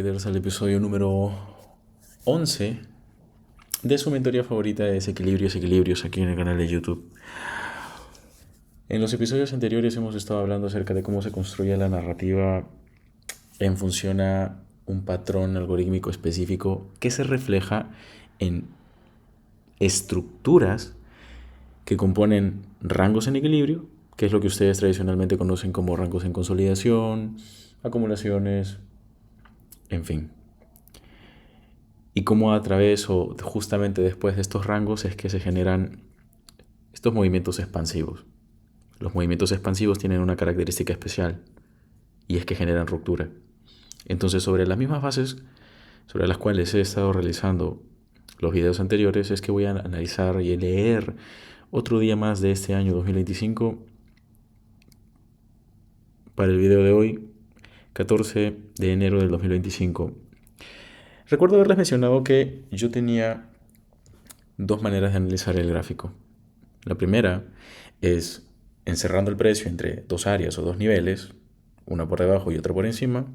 Bienvenidos al episodio número 11 de su mentoría favorita de Desequilibrios aquí en el canal de YouTube. En los episodios anteriores hemos estado hablando acerca de cómo se construye la narrativa en función a un patrón algorítmico específico que se refleja en estructuras que componen rangos en equilibrio, que es lo que ustedes tradicionalmente conocen como rangos en consolidación, acumulaciones, en fin. Y cómo a través o justamente después de estos rangos es que se generan estos movimientos expansivos. Los movimientos expansivos tienen una característica especial y es que generan ruptura. Entonces, sobre las mismas bases sobre las cuales he estado realizando los videos anteriores es que voy a analizar y leer otro día más de este año 2025 para el video de hoy, 14 de enero del 2025. Recuerdo haberles mencionado que yo tenía dos maneras de analizar el gráfico. La primera es encerrando el precio entre dos áreas o dos niveles, una por debajo y otra por encima,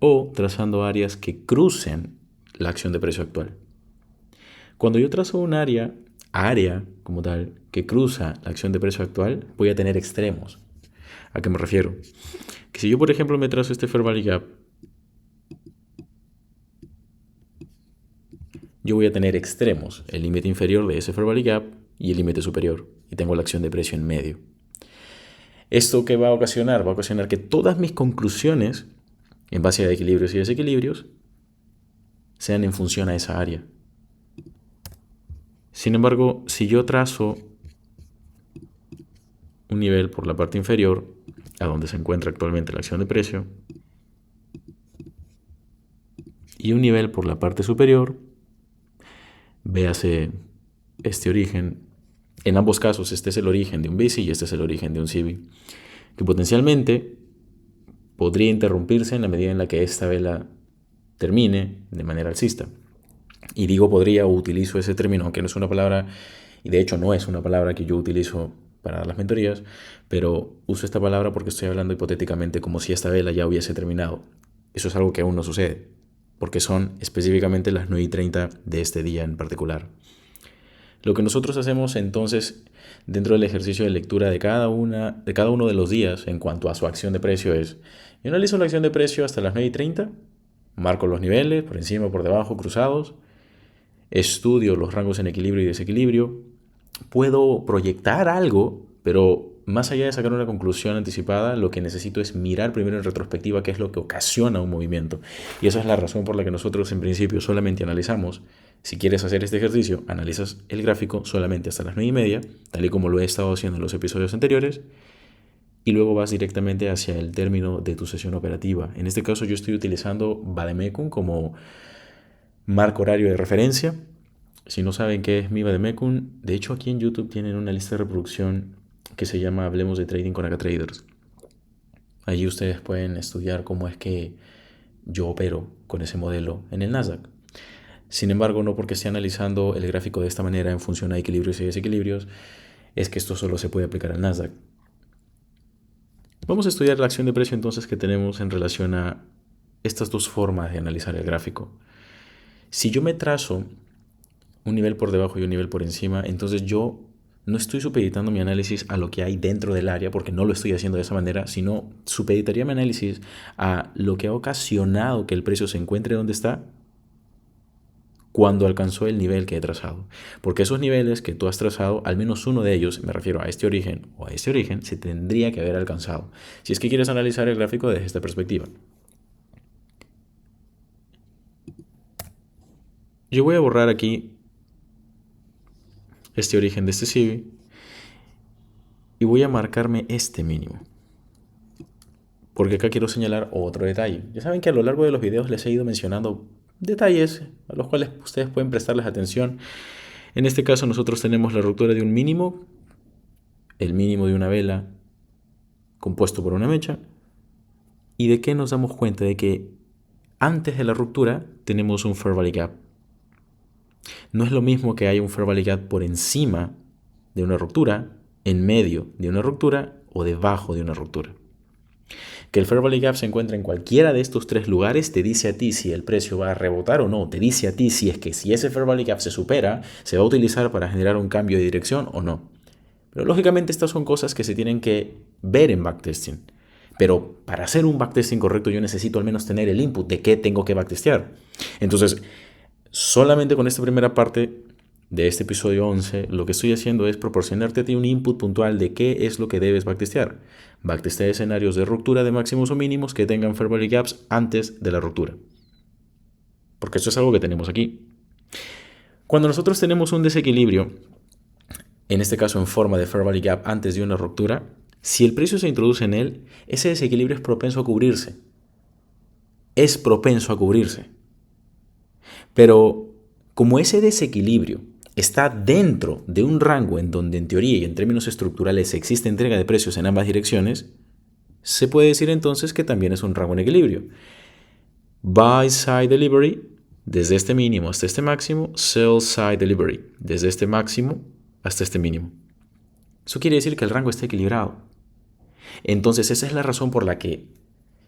o trazando áreas que crucen la acción de precio actual. Cuando yo trazo un área como tal, que cruza la acción de precio actual, voy a tener extremos. ¿A qué me refiero? Que si yo, por ejemplo, me trazo este Fair Value Gap, yo voy a tener extremos, el límite inferior de ese Fair Value Gap y el límite superior, y tengo la acción de precio en medio. ¿Esto qué va a ocasionar? Va a ocasionar que todas mis conclusiones, en base a equilibrios y desequilibrios, sean en función a esa área. Sin embargo, si yo trazo un nivel por la parte inferior, a donde se encuentra actualmente la acción de precio, y un nivel por la parte superior, véase este origen. En ambos casos, este es el origen de un BISI y este es el origen de un CIBI, que potencialmente podría interrumpirse en la medida en la que esta vela termine de manera alcista. Y digo podría o utilizo ese término, aunque no es una palabra, y de hecho no es una palabra que yo utilizo para las mentorías, pero uso esta palabra porque estoy hablando hipotéticamente como si esta vela ya hubiese terminado. Eso es algo que aún no sucede, porque son específicamente las 9:30 de este día en particular. Lo que nosotros hacemos entonces dentro del ejercicio de lectura de cada uno de los días en cuanto a su acción de precio es, yo analizo la acción de precio hasta las 9:30, marco los niveles, por encima, por debajo, cruzados, estudio los rangos en equilibrio y desequilibrio, puedo proyectar algo, pero más allá de sacar una conclusión anticipada, lo que necesito es mirar primero en retrospectiva qué es lo que ocasiona un movimiento. Y esa es la razón por la que nosotros en principio solamente analizamos. Si quieres hacer este ejercicio, analizas el gráfico solamente hasta las 9:30, tal y como lo he estado haciendo en los episodios anteriores, y luego vas directamente hacia el término de tu sesión operativa. En este caso yo estoy utilizando Vademecum como marco horario de referencia. Si no saben qué es mi Vademecum, de hecho aquí en YouTube tienen una lista de reproducción que se llama Hablemos de Trading con AkaTraders. Allí ustedes pueden estudiar cómo es que yo opero con ese modelo en el Nasdaq. Sin embargo, no porque esté analizando el gráfico de esta manera en función a equilibrios y desequilibrios, es que esto solo se puede aplicar al Nasdaq. Vamos a estudiar la acción de precio entonces que tenemos en relación a estas dos formas de analizar el gráfico. Si yo me trazo un nivel por debajo y un nivel por encima, entonces yo no estoy supeditando mi análisis a lo que hay dentro del área, porque no lo estoy haciendo de esa manera, sino supeditaría mi análisis a lo que ha ocasionado que el precio se encuentre donde está cuando alcanzó el nivel que he trazado. Porque esos niveles que tú has trazado, al menos uno de ellos, me refiero a este origen o a este origen, se tendría que haber alcanzado. Si es que quieres analizar el gráfico desde esta perspectiva. Yo voy a borrar aquí este origen de este CIBI y voy a marcarme este mínimo. Porque acá quiero señalar otro detalle. Ya saben que a lo largo de los videos les he ido mencionando detalles a los cuales ustedes pueden prestarles atención. En este caso nosotros tenemos la ruptura de un mínimo, el mínimo de una vela compuesto por una mecha. ¿Y de qué nos damos cuenta? De que antes de la ruptura tenemos un Fair Value Gap. No es lo mismo que haya un Fair Value Gap por encima de una ruptura, en medio de una ruptura o debajo de una ruptura. Que el Fair Value Gap se encuentra en cualquiera de estos tres lugares te dice a ti si el precio va a rebotar o no. Te dice a ti si es que si ese Fair Value Gap se supera, se va a utilizar para generar un cambio de dirección o no. Pero lógicamente estas son cosas que se tienen que ver en backtesting. Pero para hacer un backtesting correcto yo necesito al menos tener el input de qué tengo que backtestear. Entonces, solamente con esta primera parte de este episodio 11, lo que estoy haciendo es proporcionarte a ti un input puntual de qué es lo que debes backtestear. Backtestear escenarios de ruptura de máximos o mínimos que tengan Fair Value Gaps antes de la ruptura. Porque eso es algo que tenemos aquí. Cuando nosotros tenemos un desequilibrio, en este caso en forma de Fair Value Gap antes de una ruptura, si el precio se introduce en él, ese desequilibrio es propenso a cubrirse. Es propenso a cubrirse. Pero como ese desequilibrio está dentro de un rango en donde en teoría y en términos estructurales existe entrega de precios en ambas direcciones, se puede decir entonces que también es un rango en equilibrio. Buy side delivery, desde este mínimo hasta este máximo. Sell side delivery, desde este máximo hasta este mínimo. Eso quiere decir que el rango está equilibrado. Entonces esa es la razón por la que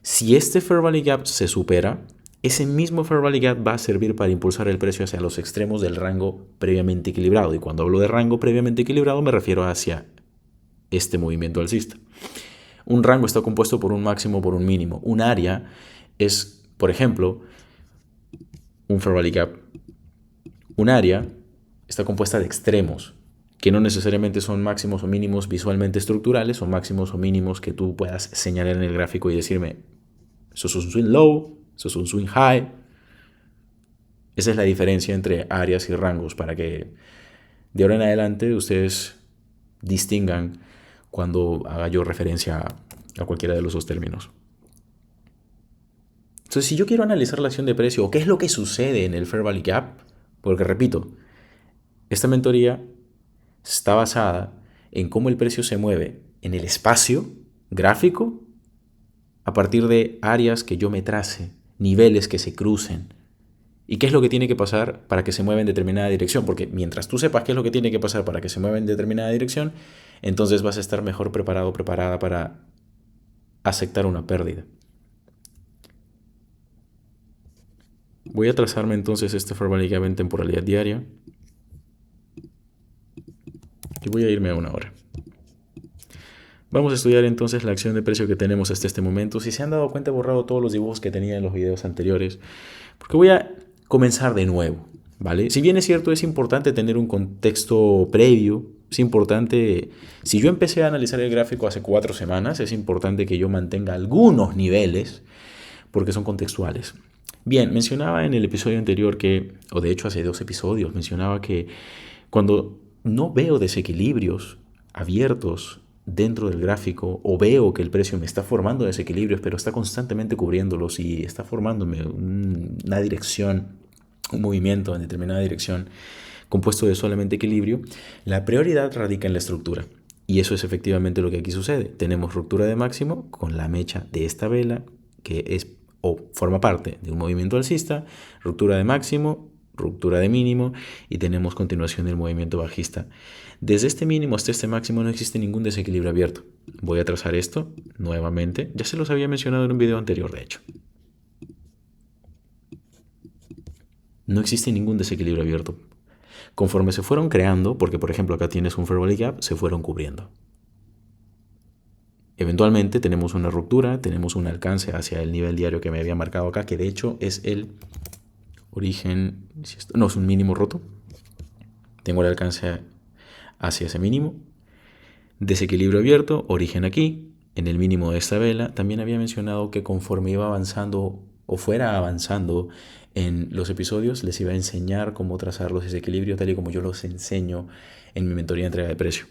si este Fair Value Gap se supera, ese mismo Fair Value Gap va a servir para impulsar el precio hacia los extremos del rango previamente equilibrado. Y cuando hablo de rango previamente equilibrado me refiero hacia este movimiento alcista. Un rango está compuesto por un máximo o por un mínimo. Un área es, por ejemplo, un Fair Value Gap. Un área está compuesta de extremos, que no necesariamente son máximos o mínimos visualmente estructurales, o máximos o mínimos que tú puedas señalar en el gráfico y decirme, eso es un swing low, eso es un swing high. Esa es la diferencia entre áreas y rangos para que de ahora en adelante ustedes distingan cuando haga yo referencia a cualquiera de los dos términos. Entonces, si yo quiero analizar la acción de precio o qué es lo que sucede en el Fair Value Gap, porque repito, esta mentoría está basada en cómo el precio se mueve en el espacio gráfico a partir de áreas que yo me trace, niveles que se crucen. ¿Y qué es lo que tiene que pasar para que se mueva en determinada dirección? Porque mientras tú sepas qué es lo que tiene que pasar para que se mueva en determinada dirección, entonces vas a estar mejor preparado, preparada para aceptar una pérdida. Voy a trazarme entonces este Fair Value Gap en temporalidad diaria. Y voy a irme a una hora. Vamos a estudiar entonces la acción de precio que tenemos hasta este momento. Si se han dado cuenta, he borrado todos los dibujos que tenía en los videos anteriores, porque voy a comenzar de nuevo, ¿vale? Si bien es cierto, es importante tener un contexto previo, es importante, si yo empecé a analizar el gráfico hace 4 semanas, es importante que yo mantenga algunos niveles, porque son contextuales. Bien, mencionaba en el episodio anterior que, o de hecho hace 2 episodios, mencionaba que cuando no veo desequilibrios abiertos dentro del gráfico o veo que el precio me está formando desequilibrios pero está constantemente cubriéndolos y está formándome una dirección, un movimiento en determinada dirección compuesto de solamente equilibrio, la prioridad radica en la estructura. Y eso es efectivamente lo que aquí sucede. Tenemos ruptura de máximo con la mecha de esta vela que es o forma parte de un movimiento alcista, ruptura de máximo, ruptura de mínimo y tenemos continuación del movimiento bajista. Desde este mínimo hasta este máximo no existe ningún desequilibrio abierto. Voy a trazar esto nuevamente. Ya se los había mencionado en un video anterior, de hecho. No existe ningún desequilibrio abierto. Conforme se fueron creando, porque por ejemplo acá tienes un Fair Value Gap, se fueron cubriendo. Eventualmente tenemos una ruptura, tenemos un alcance hacia el nivel diario que me había marcado acá, que de hecho es el origen, no, es un mínimo roto. Tengo el alcance hacia ese mínimo. Desequilibrio abierto, origen aquí, en el mínimo de esta vela. También había mencionado que conforme iba avanzando o fuera avanzando en los episodios, les iba a enseñar cómo trazar los desequilibrios tal y como yo los enseño en mi mentoría de entrega de precio.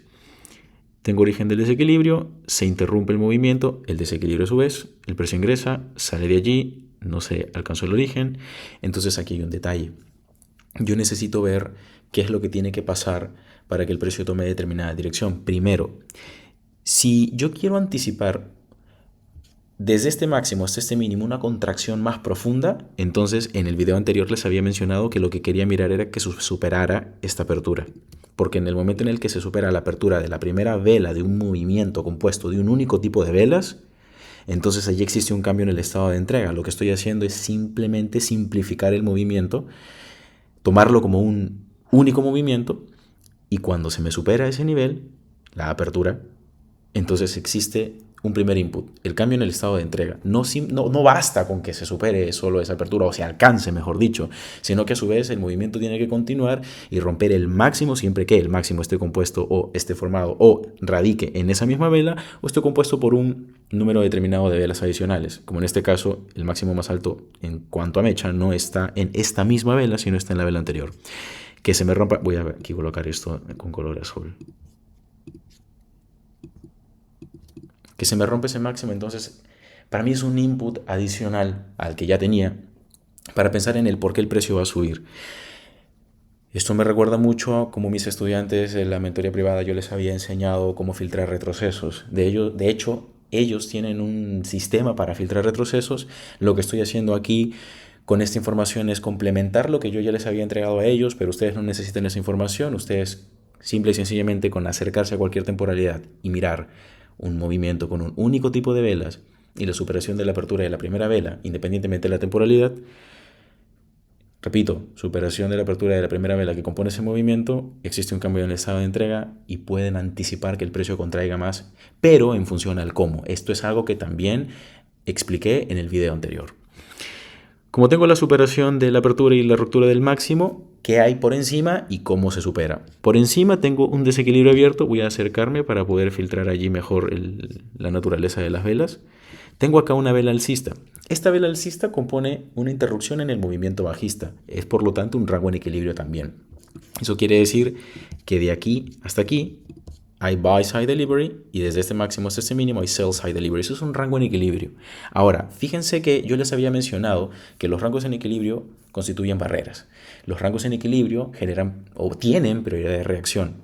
Tengo origen del desequilibrio, se interrumpe el movimiento, el desequilibrio a su vez, el precio ingresa, sale de allí, no se alcanzó el origen. Entonces aquí hay un detalle. Yo necesito ver qué es lo que tiene que pasar para que el precio tome determinada dirección. Primero, si yo quiero anticipar desde este máximo hasta este mínimo una contracción más profunda, entonces en el video anterior les había mencionado que lo que quería mirar era que superara esta apertura. Porque en el momento en el que se supera la apertura de la primera vela de un movimiento compuesto de un único tipo de velas, Entonces allí existe un cambio en el estado de entrega. Lo que estoy haciendo es simplemente simplificar el movimiento, tomarlo como un único movimiento, y cuando se me supera ese nivel, la apertura, entonces existe un primer input, el cambio en el estado de entrega. No basta con que se supere solo esa apertura, o se alcance, mejor dicho, sino que a su vez el movimiento tiene que continuar y romper el máximo siempre que el máximo esté compuesto o esté formado o radique en esa misma vela o esté compuesto por un número determinado de velas adicionales. Como en este caso, el máximo más alto en cuanto a mecha no está en esta misma vela, sino está en la vela anterior. Que se me rompa, voy a aquí colocar esto con color azul. Que se me rompe ese máximo, entonces para mí es un input adicional al que ya tenía para pensar en el por qué el precio va a subir. Esto me recuerda mucho a cómo mis estudiantes en la mentoría privada yo les había enseñado cómo filtrar retrocesos. De hecho, ellos tienen un sistema para filtrar retrocesos. Lo que estoy haciendo aquí con esta información es complementar lo que yo ya les había entregado a ellos, pero ustedes no necesitan esa información. Ustedes simple y sencillamente con acercarse a cualquier temporalidad y mirar un movimiento con un único tipo de velas y la superación de la apertura de la primera vela, independientemente de la temporalidad, repito, superación de la apertura de la primera vela que compone ese movimiento, existe un cambio en el estado de entrega y pueden anticipar que el precio contraiga más, pero en función al cómo. Esto es algo que también expliqué en el video anterior. Como tengo la superación de la apertura y la ruptura del máximo, ¿qué hay por encima y cómo se supera? Por encima tengo un desequilibrio abierto, voy a acercarme para poder filtrar allí mejor la naturaleza de las velas. Tengo acá una vela alcista. Esta vela alcista compone una interrupción en el movimiento bajista, es por lo tanto un rango en equilibrio también. Eso quiere decir que de aquí hasta aquí hay buy side delivery y desde este máximo hasta este mínimo hay sell side delivery. Eso es un rango en equilibrio. Ahora, fíjense que yo les había mencionado que los rangos en equilibrio constituyen barreras. Los rangos en equilibrio generan o tienen prioridad de reacción.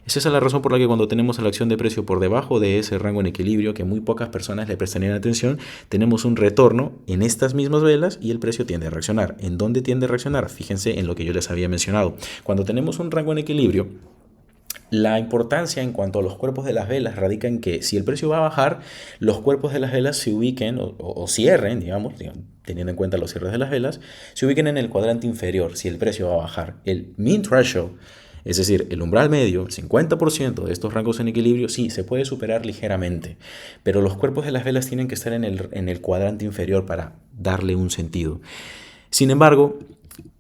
Esa es la razón por la que cuando tenemos a la acción de precio por debajo de ese rango en equilibrio, que muy pocas personas le prestarían atención, tenemos un retorno en estas mismas velas y el precio tiende a reaccionar. ¿En dónde tiende a reaccionar? Fíjense en lo que yo les había mencionado. Cuando tenemos un rango en equilibrio, la importancia en cuanto a los cuerpos de las velas radica en que si el precio va a bajar, los cuerpos de las velas se ubiquen o cierren, digamos, teniendo en cuenta los cierres de las velas, se ubiquen en el cuadrante inferior si el precio va a bajar. El mean threshold, es decir, el umbral medio, el 50% de estos rangos en equilibrio, sí, se puede superar ligeramente, pero los cuerpos de las velas tienen que estar en el cuadrante inferior para darle un sentido. Sin embargo,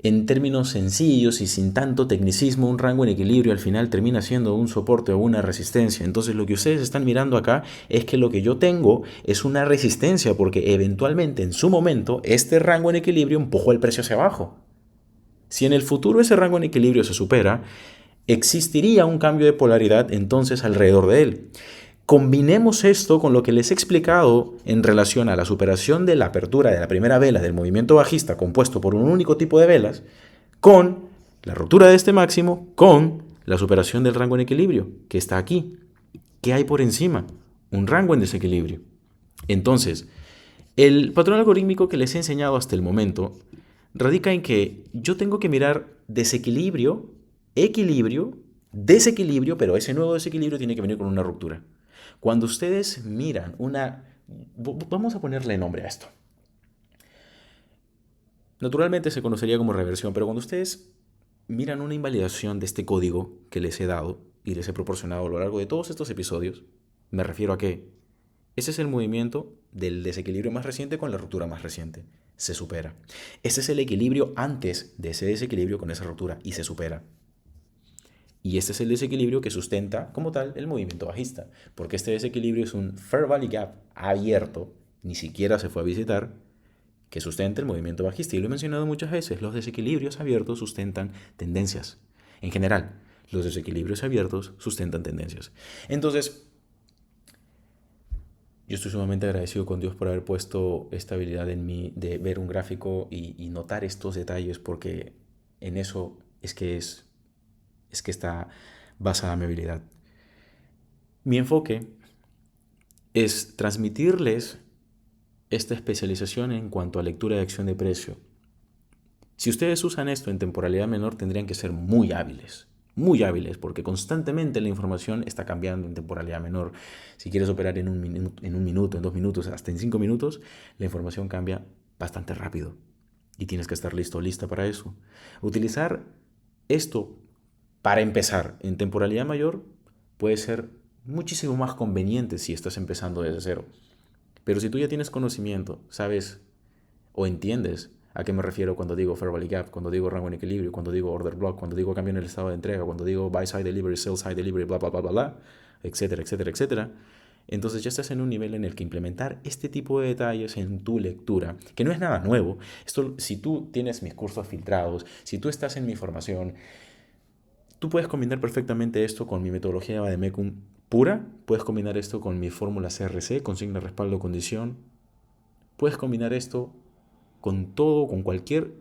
en términos sencillos y sin tanto tecnicismo, un rango en equilibrio al final termina siendo un soporte o una resistencia. Entonces lo que ustedes están mirando acá es que lo que yo tengo es una resistencia porque eventualmente en su momento este rango en equilibrio empujó el precio hacia abajo. Si en el futuro ese rango en equilibrio se supera, existiría un cambio de polaridad entonces alrededor de él. Combinemos esto con lo que les he explicado en relación a la superación de la apertura de la primera vela del movimiento bajista compuesto por un único tipo de velas, con la ruptura de este máximo, con la superación del rango en equilibrio, que está aquí. ¿Qué hay por encima? Un rango en desequilibrio. Entonces, el patrón algorítmico que les he enseñado hasta el momento radica en que yo tengo que mirar desequilibrio, equilibrio, desequilibrio, pero ese nuevo desequilibrio tiene que venir con una ruptura. Cuando ustedes miran vamos a ponerle nombre a esto. Naturalmente se conocería como reversión, pero cuando ustedes miran una invalidación de este código que les he dado y les he proporcionado a lo largo de todos estos episodios, me refiero a que ese es el movimiento del desequilibrio más reciente con la ruptura más reciente. Se supera. Ese es el equilibrio antes de ese desequilibrio con esa ruptura y se supera. Y este es el desequilibrio que sustenta como tal el movimiento bajista, porque este desequilibrio es un Fair Value Gap abierto, ni siquiera se fue a visitar, que sustenta el movimiento bajista. Y lo he mencionado muchas veces, los desequilibrios abiertos sustentan tendencias. En general, los desequilibrios abiertos sustentan tendencias. Entonces, yo estoy sumamente agradecido con Dios por haber puesto esta habilidad en mí de ver un gráfico y notar estos detalles, porque en eso es que está basada mi habilidad. Mi enfoque es transmitirles esta especialización en cuanto a lectura de acción de precio. Si ustedes usan esto en temporalidad menor, tendrían que ser muy hábiles, muy hábiles, porque constantemente la información está cambiando en temporalidad menor. Si quieres operar en un minuto, en 2 minutos, hasta en 5 minutos, la información cambia bastante rápido. Y tienes que estar listo o lista para eso. Utilizar esto para empezar en temporalidad mayor puede ser muchísimo más conveniente si estás empezando desde cero. Pero si tú ya tienes conocimiento, sabes o entiendes a qué me refiero cuando digo fair value gap, cuando digo rango en equilibrio, cuando digo order block, cuando digo cambio en el estado de entrega, cuando digo buy side delivery, sell side delivery, bla, bla, bla, bla, bla, etcétera, etcétera, etcétera. Entonces ya estás en un nivel en el que implementar este tipo de detalles en tu lectura, que no es nada nuevo. Esto, si tú tienes mis cursos filtrados, si tú estás en mi formación, tú puedes combinar perfectamente esto con mi metodología de Vademecum pura, puedes combinar esto con mi fórmula CRC, consigna, respaldo, condición, puedes combinar esto con todo, con cualquier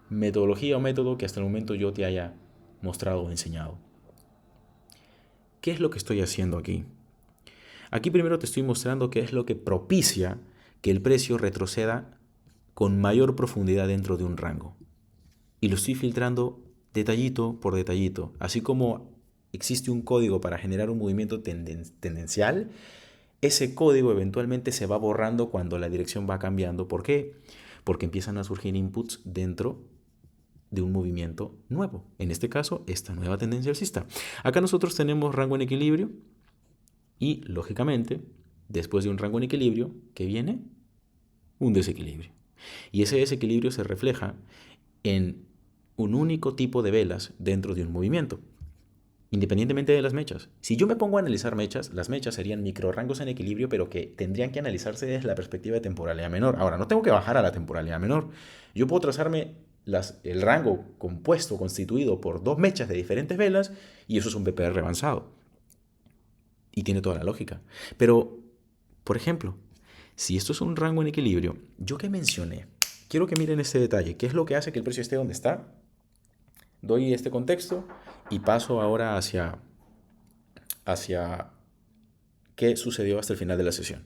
metodología o método que hasta el momento yo te haya mostrado o enseñado. ¿Qué es lo que estoy haciendo aquí? Aquí primero te estoy mostrando qué es lo que propicia que el precio retroceda con mayor profundidad dentro de un rango. Y lo estoy filtrando detallito por detallito. Así como existe un código para generar un movimiento tendencial, ese código eventualmente se va borrando cuando la dirección va cambiando. ¿Por qué? Porque empiezan a surgir inputs dentro de un movimiento nuevo. En este caso, esta nueva tendencia alcista. Acá nosotros tenemos rango en equilibrio y, lógicamente, después de un rango en equilibrio, ¿qué viene? Un desequilibrio. Y ese desequilibrio se refleja en un único tipo de velas dentro de un movimiento, independientemente de las mechas. Si yo me pongo a analizar mechas, las mechas serían microrangos en equilibrio, pero que tendrían que analizarse desde la perspectiva de temporalidad menor. Ahora, no tengo que bajar a la temporalidad menor. Yo puedo trazarme el rango compuesto, constituido por dos mechas de diferentes velas, y eso es un PPR avanzado. Y tiene toda la lógica. Pero, por ejemplo, si esto es un rango en equilibrio, ¿yo qué mencioné? Quiero que miren este detalle. ¿Qué es lo que hace que el precio esté donde está? Doy este contexto y paso ahora hacia qué sucedió hasta el final de la sesión.